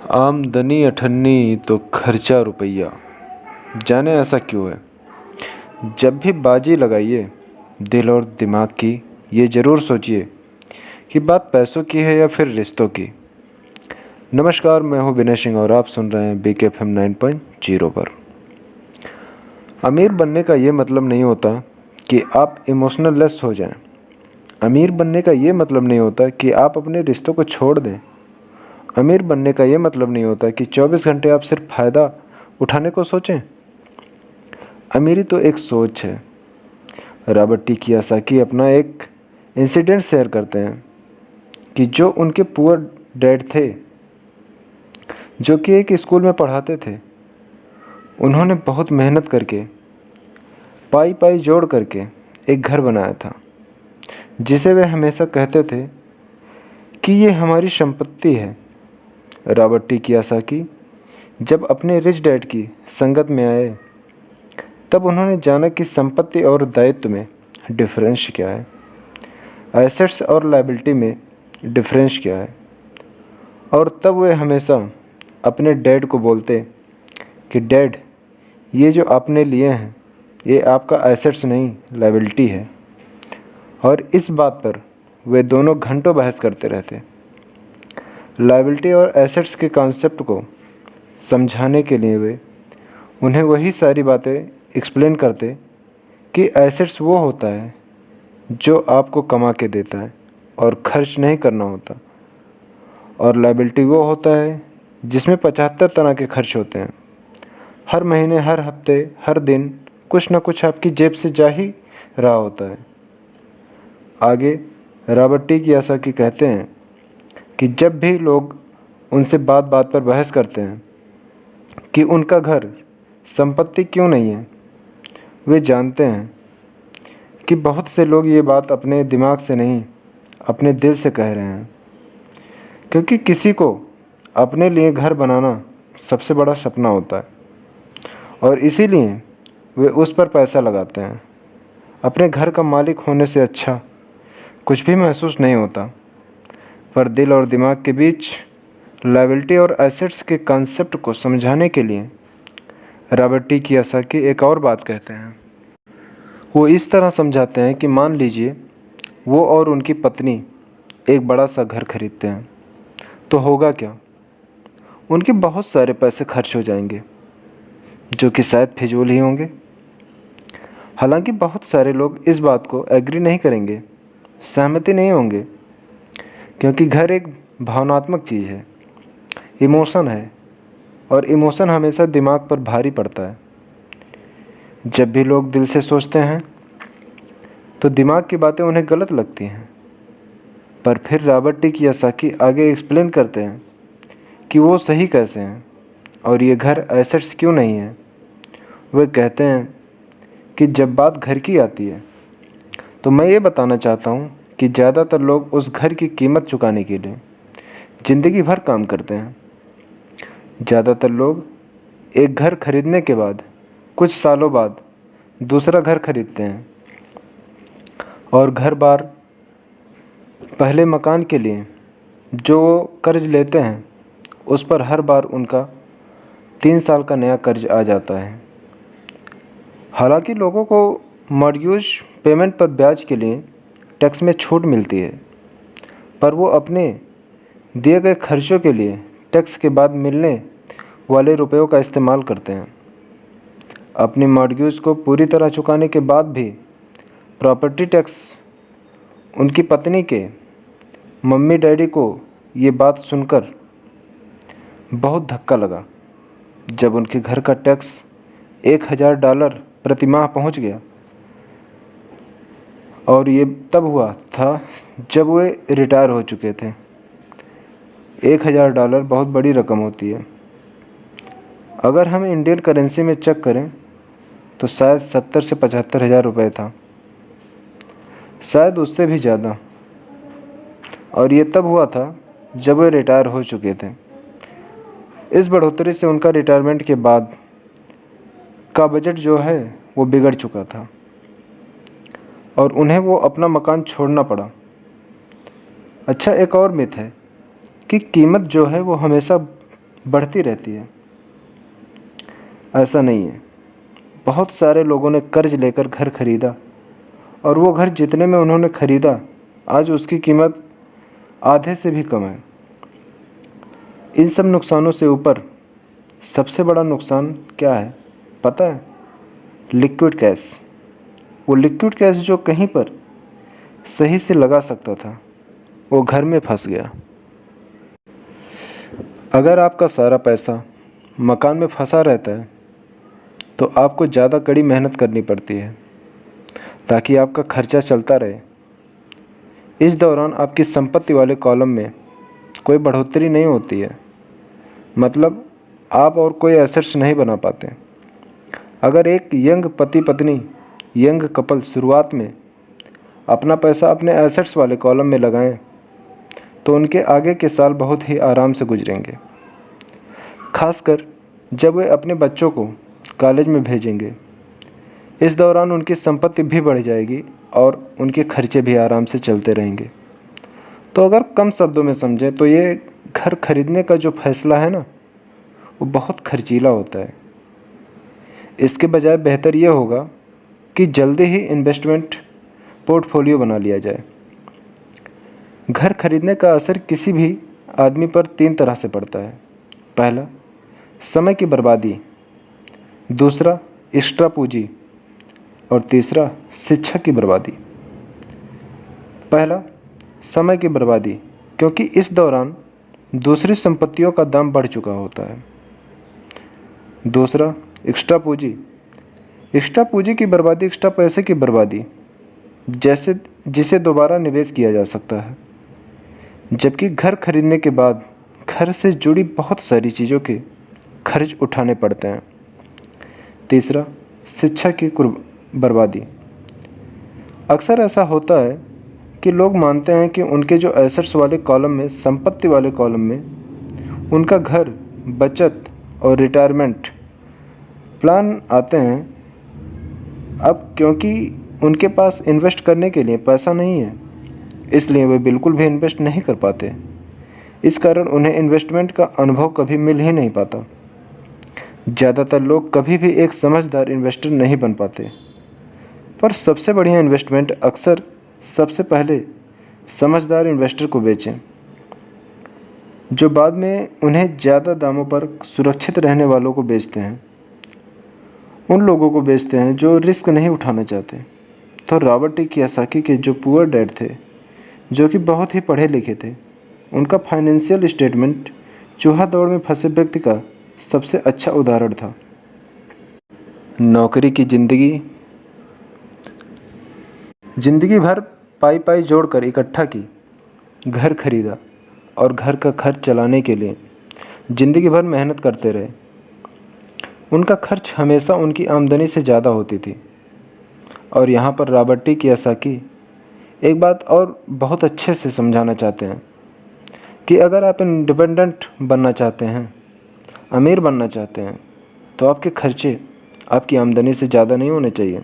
आमदनी अठन्नी तो खर्चा रुपया। जाने ऐसा क्यों है। जब भी बाजी लगाइए दिल और दिमाग की, ये ज़रूर सोचिए कि बात पैसों की है या फिर रिश्तों की। नमस्कार, मैं हूँ विनय सिंह और आप सुन रहे हैं BKFM 9.0 पर। अमीर बनने का ये मतलब नहीं होता कि आप इमोशनल लेस हो जाएं। अमीर बनने का ये मतलब नहीं होता कि आप अपने रिश्तों को छोड़ दें। अमीर बनने का ये मतलब नहीं होता कि 24 घंटे आप सिर्फ फ़ायदा उठाने को सोचें। अमीरी तो एक सोच है। रॉबर्ट टी कियोसाकी अपना एक इंसिडेंट शेयर करते हैं कि जो उनके पुअर डैड थे, जो कि एक स्कूल में पढ़ाते थे। उन्होंने बहुत मेहनत करके पाई पाई जोड़ करके एक घर बनाया था, जिसे वे हमेशा कहते थे कि ये हमारी संपत्ति है। रॉबर्ट टी कियोसाकी जब अपने रिच डैड की संगत में आए, तब उन्होंने जाना कि संपत्ति और दायित्व में डिफरेंस क्या है, एसेट्स और लायबिलिटी में डिफरेंस क्या है। और तब वे हमेशा अपने डैड को बोलते कि डैड, ये जो आपने लिए हैं ये आपका एसेट्स नहीं, लायबिलिटी है। और इस बात पर वे दोनों घंटों बहस करते रहते। लायबिलिटी और एसेट्स के कॉन्सेप्ट को समझाने के लिए वे उन्हें वही सारी बातें एक्सप्लेन करते कि एसेट्स वो होता है जो आपको कमा के देता है और खर्च नहीं करना होता, और लायबिलिटी वो होता है जिसमें 75 तरह के खर्च होते हैं। हर महीने, हर हफ्ते, हर दिन कुछ ना कुछ आपकी जेब से जा ही रहा होता है। आगे रॉबर्ट टी कियोसाकी कहते हैं कि जब भी लोग उनसे बात बात पर बहस करते हैं कि उनका घर संपत्ति क्यों नहीं है, वे जानते हैं कि बहुत से लोग ये बात अपने दिमाग से नहीं, अपने दिल से कह रहे हैं। क्योंकि किसी को अपने लिए घर बनाना सबसे बड़ा सपना होता है, और इसीलिए वे उस पर पैसा लगाते हैं। अपने घर का मालिक होने से अच्छा कुछ भी महसूस नहीं होता, पर दिल और दिमाग के बीच लायबिलिटी और एसेट्स के कॉन्सेप्ट को समझाने के लिए रॉबर्ट टी कियोसाकी एक और बात कहते हैं। वो इस तरह समझाते हैं कि मान लीजिए वो और उनकी पत्नी एक बड़ा सा घर खरीदते हैं, तो होगा क्या। उनके बहुत सारे पैसे खर्च हो जाएंगे, जो कि शायद फिजूल ही होंगे। हालांकि बहुत सारे लोग इस बात को एग्री नहीं करेंगे, सहमति नहीं होंगे, क्योंकि घर एक भावनात्मक चीज़ है, इमोशन है, और इमोशन हमेशा दिमाग पर भारी पड़ता है। जब भी लोग दिल से सोचते हैं तो दिमाग की बातें उन्हें गलत लगती हैं। पर फिर रॉबर्ट टी कियोसाकी आगे एक्सप्लेन करते हैं कि वो सही कैसे हैं और ये घर एसेट्स क्यों नहीं है। वे कहते हैं कि जब बात घर की आती है तो मैं ये बताना चाहता हूँ कि ज़्यादातर लोग उस घर की कीमत चुकाने के लिए ज़िंदगी भर काम करते हैं। ज़्यादातर लोग एक घर खरीदने के बाद कुछ सालों बाद दूसरा घर खरीदते हैं, और घर बार पहले मकान के लिए जो कर्ज लेते हैं उस पर हर बार उनका 3 साल का नया कर्ज आ जाता है। हालांकि लोगों को मॉर्गेज पेमेंट पर ब्याज के लिए टैक्स में छूट मिलती है, पर वो अपने दिए गए खर्चों के लिए टैक्स के बाद मिलने वाले रुपयों का इस्तेमाल करते हैं। अपनी मॉर्गेज को पूरी तरह चुकाने के बाद भी प्रॉपर्टी टैक्स। उनकी पत्नी के मम्मी डैडी को ये बात सुनकर बहुत धक्का लगा जब उनके घर का टैक्स $1000 प्रति माह पहुंच गया। और ये तब हुआ था जब वे रिटायर हो चुके थे। $1000 बहुत बड़ी रकम होती है। अगर हम इंडियन करेंसी में चेक करें तो शायद 70 से 75 हज़ार रुपये था, शायद उससे भी ज़्यादा। और ये तब हुआ था जब वे रिटायर हो चुके थे। इस बढ़ोतरी से उनका रिटायरमेंट के बाद का बजट जो है वो बिगड़ चुका था, और उन्हें वो अपना मकान छोड़ना पड़ा। अच्छा, एक और मिथ है कि कीमत जो है वो हमेशा बढ़ती रहती है। ऐसा नहीं है। बहुत सारे लोगों ने कर्ज लेकर घर खरीदा और वो घर जितने में उन्होंने खरीदा आज उसकी कीमत आधे से भी कम है। इन सब नुकसानों से ऊपर सबसे बड़ा नुकसान क्या है पता है? Liquid cash. वो लिक्विड कैश जो कहीं पर सही से लगा सकता था वो घर में फंस गया। अगर आपका सारा पैसा मकान में फंसा रहता है तो आपको ज़्यादा कड़ी मेहनत करनी पड़ती है ताकि आपका खर्चा चलता रहे। इस दौरान आपकी संपत्ति वाले कॉलम में कोई बढ़ोतरी नहीं होती है, मतलब आप और कोई एसेट्स नहीं बना पाते। अगर एक यंग पति पत्नी यंग कपल शुरुआत में अपना पैसा अपने एसेट्स वाले कॉलम में लगाएं तो उनके आगे के साल बहुत ही आराम से गुजरेंगे। खासकर जब वे अपने बच्चों को कॉलेज में भेजेंगे। इस दौरान उनकी संपत्ति भी बढ़ जाएगी और उनके खर्चे भी आराम से चलते रहेंगे। तो अगर कम शब्दों में समझें तो ये घर खरीदने का जो फैसला है ना वो बहुत खर्चीला होता है। इसके बजाय बेहतर ये होगा कि जल्दी ही इन्वेस्टमेंट पोर्टफोलियो बना लिया जाए। घर खरीदने का असर किसी भी आदमी पर 3 तरह से पड़ता है। पहला, समय की बर्बादी। दूसरा, एक्स्ट्रा पूंजी। और तीसरा, शिक्षा की बर्बादी। पहला, समय की बर्बादी, क्योंकि इस दौरान दूसरी संपत्तियों का दाम बढ़ चुका होता है। दूसरा, एक्स्ट्रा पूंजी। एक्स्ट्रा पूंजी की बर्बादी एक्स्ट्रा पैसे की बर्बादी जिसे दोबारा निवेश किया जा सकता है। जबकि घर खरीदने के बाद घर से जुड़ी बहुत सारी चीज़ों के खर्च उठाने पड़ते हैं। तीसरा, शिक्षा की बर्बादी। अक्सर ऐसा होता है कि लोग मानते हैं कि उनके जो एसेट्स वाले कॉलम में, संपत्ति वाले कॉलम में उनका घर, बचत और रिटायरमेंट प्लान आते हैं। अब क्योंकि उनके पास इन्वेस्ट करने के लिए पैसा नहीं है इसलिए वे बिल्कुल भी इन्वेस्ट नहीं कर पाते। इस कारण उन्हें इन्वेस्टमेंट का अनुभव कभी मिल ही नहीं पाता। ज़्यादातर लोग कभी भी एक समझदार इन्वेस्टर नहीं बन पाते। पर सबसे बढ़िया इन्वेस्टमेंट अक्सर सबसे पहले समझदार इन्वेस्टर को बेचें, जो बाद में उन्हें ज़्यादा दामों पर सुरक्षित रहने वालों को बेचते हैं। उन लोगों को बेचते हैं जो रिस्क नहीं उठाना चाहते। तो रॉबर्ट टी कियोसाकी के जो पुअर डैड थे, जो कि बहुत ही पढ़े लिखे थे, उनका फाइनेंशियल स्टेटमेंट चूहा दौड़ में फंसे व्यक्ति का सबसे अच्छा उदाहरण था। नौकरी की जिंदगी भर पाई पाई जोड़कर इकट्ठा की, घर खरीदा और घर का खर्च चलाने के लिए ज़िंदगी भर मेहनत करते रहे। उनका खर्च हमेशा उनकी आमदनी से ज़्यादा होती थी। और यहाँ पर रॉबर्ट टी कियोसाकी एक बात और बहुत अच्छे से समझाना चाहते हैं कि अगर आप इंडिपेंडेंट बनना चाहते हैं, अमीर बनना चाहते हैं, तो आपके खर्चे आपकी आमदनी से ज़्यादा नहीं होने चाहिए।